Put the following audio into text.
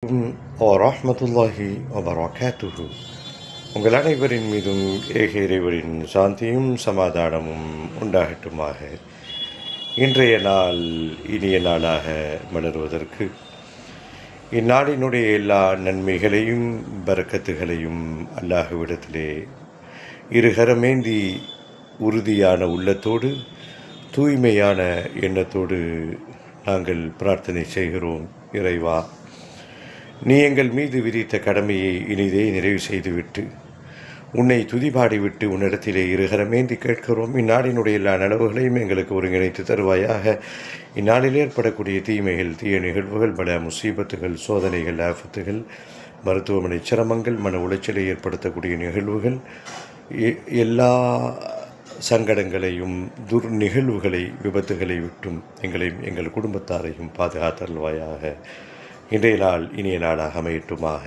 வரஹ்மத்துல்லாஹி வபரகாத்துஹு. உங்கள் அனைவரின் மீதும் ஏக இறைவரின் சாந்தியும் சமாதானமும் உண்டாகட்டுமாக. இன்றைய நாள் இனிய நாளாக மலர்வதற்கு இந்நாளினுடைய எல்லா நன்மைகளையும் பரக்கத்துகளையும் அல்லாஹ்விடத்திலே இருகரமேந்தி உறுதியான உள்ளத்தோடு தூய்மையான எண்ணத்தோடு நாங்கள் பிரார்த்தனை செய்கிறோம். இறைவா, நீ எங்கள் மீது விதித்த கடமையை இனிதே நிறைவு செய்துவிட்டு உன்னை துதிபாடிவிட்டு உன்னிடத்திலே இருகரமேந்தி கேட்கிறோம். இந்நாளினுடைய எல்லா நனவுகளையும் எங்களுக்கு ஒருங்கிணைத்து தருவாயாக. இந்நாளில் ஏற்படக்கூடிய தீமைகள், தீய நிகழ்வுகள், பல முசீபத்துகள், சோதனைகள், ஆபத்துகள், மருத்துவமனை சிரமங்கள், மன உளைச்சலை ஏற்படுத்தக்கூடிய நிகழ்வுகள், எல்லா சங்கடங்களையும் நிகழ்வுகளை, விபத்துகளை விட்டும் எங்களையும் எங்கள் குடும்பத்தாரையும் பாதுகாத்தருள்வாயாக. இன்றைய நாள் இனிய நாளாக அமையட்டுமாக.